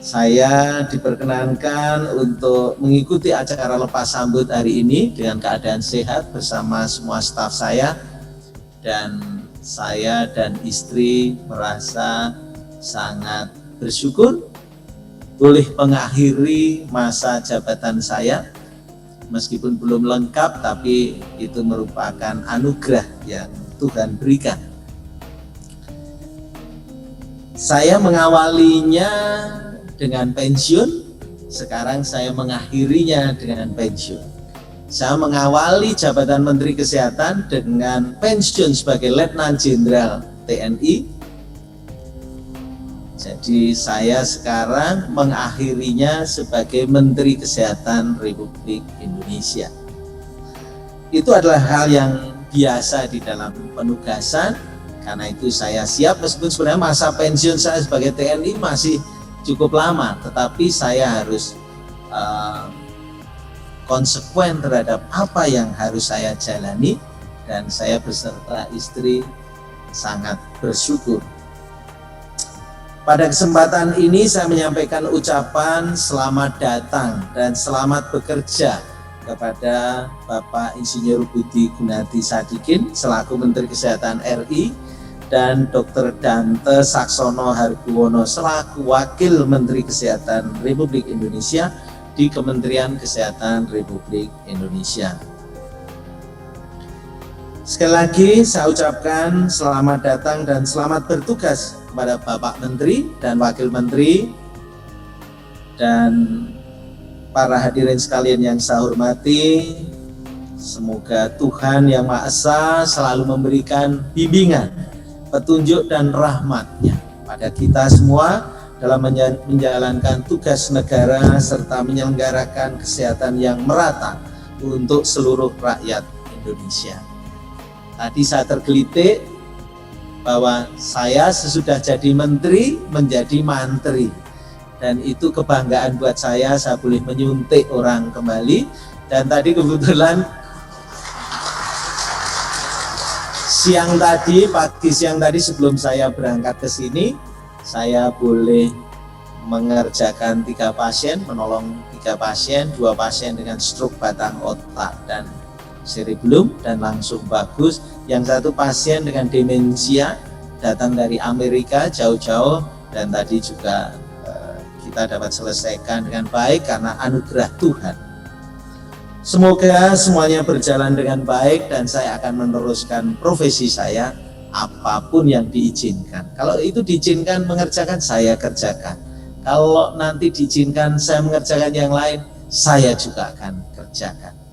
Saya diperkenankan untuk mengikuti acara lepas sambut hari ini dengan keadaan sehat bersama semua staf saya, dan saya dan istri merasa sangat bersyukur boleh mengakhiri masa jabatan saya. Meskipun belum lengkap, tapi itu merupakan anugerah yang Tuhan berikan. Saya mengawalinya dengan pensiun, sekarang saya mengakhirinya dengan pensiun. Saya mengawali jabatan Menteri Kesehatan dengan pensiun sebagai Letnan Jenderal TNI. Jadi saya sekarang mengakhirinya sebagai Menteri Kesehatan Republik Indonesia. Itu adalah hal yang biasa di dalam penugasan, karena itu saya siap, meskipun sebenarnya masa pensiun saya sebagai TNI masih cukup lama, tetapi saya harus konsekuen terhadap apa yang harus saya jalani, dan saya beserta istri sangat bersyukur. Pada kesempatan ini saya menyampaikan ucapan selamat datang dan selamat bekerja kepada Bapak Insinyur Budi Gunadi Sadikin selaku Menteri Kesehatan RI, dan Dr. Dante Saksono Harbuwono selaku Wakil Menteri Kesehatan Republik Indonesia di Kementerian Kesehatan Republik Indonesia. Sekali lagi saya ucapkan selamat datang dan selamat bertugas kepada Bapak Menteri dan Wakil Menteri, dan para hadirin sekalian yang saya hormati. Semoga Tuhan Yang Maha Esa selalu memberikan bimbingan, petunjuk dan rahmat-Nya pada kita semua dalam menjalankan tugas negara serta menyelenggarakan kesehatan yang merata untuk seluruh rakyat Indonesia. Tadi saya tergelitik bahwa saya sesudah jadi menteri menjadi mantri, dan itu kebanggaan buat saya boleh menyuntik orang kembali. Dan tadi kebetulan pagi siang tadi sebelum saya berangkat ke sini, saya boleh mengerjakan 3 pasien, menolong 3 pasien, 2 pasien dengan stroke batang otak dan cerebellum dan langsung bagus. Yang 1 pasien dengan demensia datang dari Amerika jauh-jauh, dan tadi juga kita dapat selesaikan dengan baik karena anugerah Tuhan. Semoga semuanya berjalan dengan baik dan saya akan meneruskan profesi saya apapun yang diizinkan. Kalau itu diizinkan mengerjakan, saya kerjakan. Kalau nanti diizinkan saya mengerjakan yang lain, saya juga akan kerjakan.